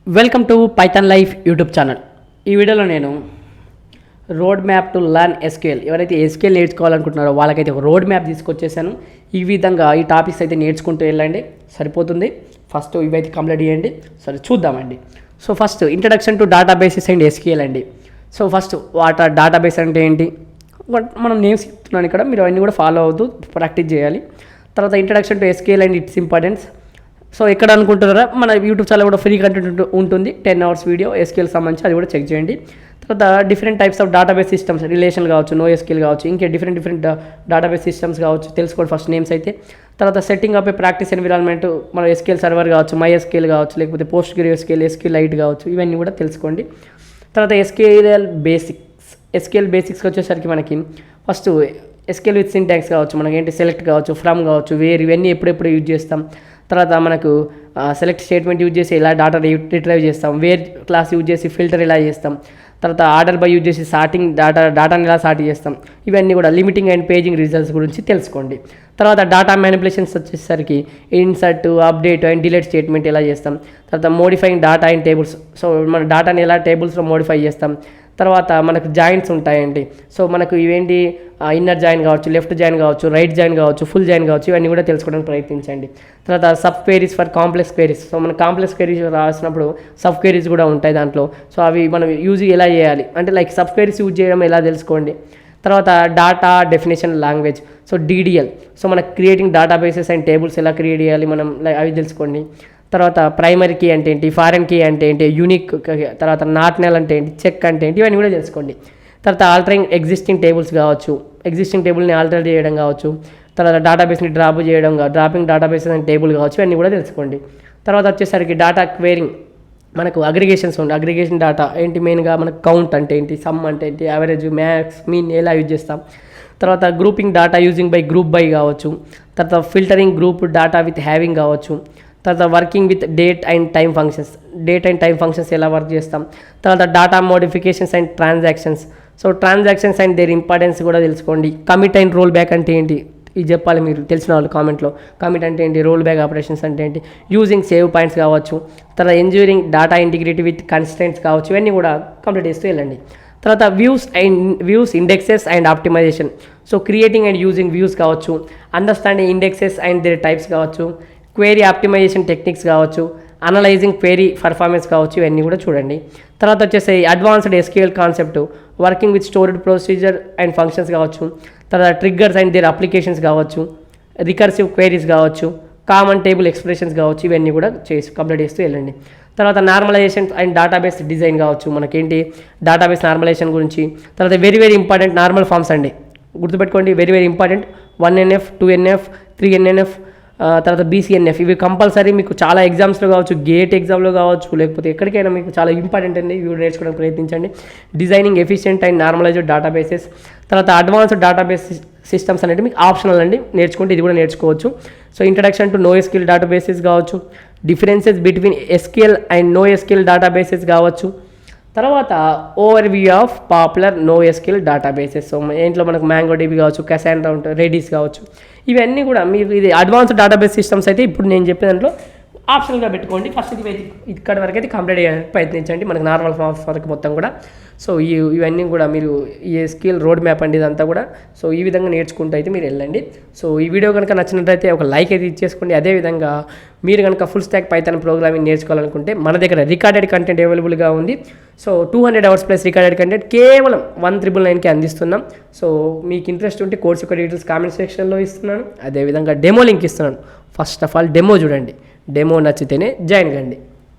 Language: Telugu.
Welcome to Python life YouTube channel. ఈ వీడియోలో నేను road map to learn SQL ఎవరైతే ఎస్క్యూఎల్ నేర్చుకోవాలనుకుంటున్నారో వాళ్ళకైతే ఒక రోడ్ మ్యాప్ తీసుకొచ్చేసాను. ఈ విధంగా ఈ టాపిక్స్ అయితే నేర్చుకుంటూ వెళ్ళండి, సరిపోతుంది. ఫస్ట్ ఇవైతే కంప్లీట్ చేయండి. సరే చూద్దామండి. So first introduction to databases and SQL అండి. సో ఫస్ట్ డేటాబేస్ అంటే ఏంటి, మనం నేమ్స్ చెప్తున్నాను ఇక్కడ, మీరు అవన్నీ కూడా ఫాలో అవుతూ ప్రాక్టీస్ చేయాలి. తర్వాత introduction to SQL and its importance. So ఎక్కడ అనుకుంటున్నారా, మన యూట్యూబ్ ఛానల్ కూడా ఫ్రీ కంటెంట్ ఉంటుంది, 10 hours వీడియో ఎస్క్యూఎల్ సంబంధించి, అది కూడా చెక్ చేయండి. తర్వాత different types of database systems, relation కావచ్చు, నో ఎస్క్యూఎల్ కావచ్చు, ఇంకా డిఫరెంట్ డేటాబేస్ సిస్టమ్స్ కావచ్చు తెలుసుకోండి ఫస్ట్ నేమ్స్ అయితే. తర్వాత సెట్టింగ్ అప్ ఏ ప్రాక్టీస్ ఎన్విరాన్మెంట్, మన ఎస్క్యూఎల్ సర్వర్ కావచ్చు, మై ఎస్క్యూఎల్ కావచ్చు, లేకపోతే post grey SQL, SQL light కావచ్చు, ఇవన్నీ కూడా తెలుసుకోండి. తర్వాత ఎస్క్యూఎల్ బేసిక్స్కి వచ్చేసరికి మనకి ఫస్ట్ ఎస్క్యూఎల్ విత్ సింటాక్స్ కావచ్చు, మనకి ఏంటి సెలెక్ట్ కావచ్చు, ఫ్రమ్ కావచ్చు, వేర్, ఇవన్నీ ఎప్పుడెప్పుడు యూజ్ చేస్తాం. తర్వాత మనకు సెలెక్ట్ స్టేట్మెంట్ యూజ్ చేసి ఎలా డాటా రిట్రైవ్ చేస్తాం, వేర్ క్లాస్ యూజ్ చేసి ఫిల్టర్ ఎలా చేస్తాం, తర్వాత ఆర్డర్ బై యూజ్ చేసి సార్టింగ్ డేటాని ఎలా సార్ట్ చేస్తాం, ఇవన్నీ కూడా లిమిటింగ్ అండ్ పేజింగ్ రిజల్ట్స్ గురించి తెలుసుకోండి. తర్వాత డేటా మ్యానిపులేషన్స్ వచ్చేసరికి insert, update and delete statement ఎలా చేస్తాం. తర్వాత modifying data and tables, so మన డేటాని ఎలా టేబుల్స్లో మోడిఫై చేస్తాం. తర్వాత మనకు జాయింట్స్ ఉంటాయండి, సో మనకు ఇవేంటి ఇన్నర్ జాయిన్ కావచ్చు, లెఫ్ట్ జాయిన్ కావచ్చు, రైట్ జాయిన్ కావచ్చు, ఫుల్ జాయిన్ కావచ్చు, ఇవన్నీ కూడా తెలుసుకోవడానికి ప్రయత్నించండి. తర్వాత sub queries for complex queries, so మన కాంప్లెక్స్ క్వైరీస్ రాసినప్పుడు సబ్ క్వైరీస్ కూడా ఉంటాయి దాంట్లో, సో అవి మనం యూజ్ ఎలా చేయాలి అంటే లైక్ సబ్ క్వైరీస్ యూజ్ చేయడం ఎలా తెలుసుకోండి. తర్వాత data definition language, so DDL, so మనకు క్రియేటింగ్ డేటాబేసెస్ అండ్ టేబుల్స్ ఎలా క్రియేట్ చేయాలి మనం, అవి తెలుసుకోండి. తర్వాత ప్రైమరీ కీ అంటే ఏంటి, ఫారెన్ కీ అంటే ఏంటి, యూనిక్, తర్వాత నాట్ నెల్ అంటే ఏంటి, చెక్ అంటే ఏంటి, ఇవన్నీ కూడా తెలుసుకోండి. తర్వాత ఆల్టరింగ్ ఎగ్జిస్టింగ్ టేబుల్స్ కావచ్చు, ఎగ్జిస్టింగ్ టేబుల్ని ఆల్టర్ చేయడం కావచ్చు, తర్వాత డేటాబేస్ని డ్రాపింగ్ డేటాబేసెస్ అండ్ టేబుల్ కావచ్చు, ఇవన్నీ కూడా తెలుసుకోండి. తర్వాత వచ్చేసరికి డేటా క్వేరింగ్, మనకు అగ్రిగేషన్స్ ఉంటాయి, అగ్రిగేషన్ డేటా ఏంటి, మెయిన్గా మనకు కౌంట్ అంటే ఏంటి, సమ్ అంటే ఏంటి, యావరేజ్, మ్యాక్స్, మీన్ ఎలా యూజ్ చేస్తాం. తర్వాత grouping data using by group by కావచ్చు. తర్వాత filtering group data with having కావచ్చు. తర్వాత working with date and time functions ఎలా వర్క్ చేస్తాం. తర్వాత data modifications and transactions, so transactions and their importance కూడా తెలుసుకోండి. కమిట్ అండ్ రోల్ బ్యాక్ అంటే ఏంటి, ఇది చెప్పాలి మీరు తెలిసిన వాళ్ళు కామెంట్లో. కమిట్ అంటే ఏంటి, రోల్ బ్యాక్ ఆపరేషన్స్ అంటే ఏంటి, యూజింగ్ సేవ్ పాయింట్స్ కావచ్చు. తర్వాత ensuring data integrity with constraints కావచ్చు, ఇవన్నీ కూడా కంప్లీట్ చేస్తూ వెళ్ళండి. తర్వాత views indexes and optimisation, so creating and using views కావచ్చు, understanding indexes and their types కావచ్చు, క్వేరీ ఆప్టిమైజేషన్ టెక్నిక్స్ కావచ్చు, అనలైజింగ్ క్వేరీ పర్ఫార్మెన్స్ కావచ్చు, ఇవన్నీ కూడా చూడండి. తర్వాత వచ్చేసి advanced SQL concept, working with stored procedure and functions కావచ్చు. తర్వాత ట్రిగ్గర్స్ అండ్ దేర్ అప్లికేషన్స్ కావచ్చు, రికర్సివ్ క్వేరీస్ కావచ్చు, కామన్ టేబుల్ ఎక్స్ప్రెషన్స్ కావచ్చు, ఇవన్నీ కూడా కంప్లీట్ చేస్తూ వెళ్ళండి. తర్వాత నార్మలైజేషన్ అండ్ డేటాబేస్ డిజైన్ కావచ్చు, మనకేంటి డేటాబేస్ నార్మలైజేషన్ గురించి. తర్వాత వెరీ ఇంపార్టెంట్ నార్మల్ ఫామ్స్ అండి, గుర్తుపెట్టుకోండి, very important. 1NF, 2NF, 3NF, తర్వాత BCNF, ఇవి కంపల్సరీ మీకు చాలా ఎగ్జామ్స్లో కావచ్చు, గేట్ ఎగ్జామ్లో కావచ్చు, లేకపోతే ఎక్కడికైనా మీకు చాలా ఇంపార్టెంట్ అండి, ఇవి నేర్చుకోవడానికి ప్రయత్నించండి. Designing efficient and normalised databases. తర్వాత అడ్వాన్స్డ్ డేటాబేస్ సిస్టమ్స్ అనేది మీకు ఆప్షనల్ అండి, నేర్చుకుంటే ఇది కూడా నేర్చుకోవచ్చు. So introduction to no SQL databases కావచ్చు, differences between SQL and no SQL databases కావచ్చు. తర్వాత overview of popular no SQL databases, so ఏంట్లో మనకు MongoDB కావచ్చు, Cassandra ఉంటుంది, Redis కావచ్చు, ఇవన్నీ కూడా మీరు ఇది అడ్వాన్స్డ్ డేటాబేస్ సిస్టమ్స్ అయితే ఇప్పుడు నేను చెప్పిన దాంట్లో ఆప్షనల్గా పెట్టుకోండి. ఫస్ట్ ఇది ఇక్కడ వరకు అయితే కంప్లీట్ చేయడానికి ప్రయత్నించండి, మనకు నార్మల్ ఫామ్స్ వరకు మొత్తం కూడా. సో ఇవన్నీ కూడా మీరు ఈ ఎస్క్యూఎల్ రోడ్ మ్యాప్ అండి ఇదంతా కూడా. సో ఈ విధంగా నేర్చుకుంటూ అయితే మీరు వెళ్ళండి. సో ఈ వీడియో కనుక నచ్చినట్లయితే ఒక లైక్ అయితే ఇచ్చేసుకోండి. అదేవిధంగా మీరు కనుక ఫుల్ స్టాక్ పైథాన్ ప్రోగ్రామింగ్ నేర్చుకోవాలనుకుంటే మన దగ్గర రికార్డెడ్ కంటెంట్ అవైలబుల్గా ఉంది. So 200 hours plus recorded content కేవలం 1999కి అందిస్తున్నాం. సో మీకు ఇంట్రెస్ట్ ఉంటే కోర్స్ యొక్క డీటెయిల్స్ కామెంట్ సెక్షన్లో ఇస్తున్నాను. అదేవిధంగా డెమో లింక్ ఇస్తున్నాను. ఫస్ట్ ఆఫ్ ఆల్ డెమో చూడండి, డెమో నచ్చితేనే జాయిన్ కండి.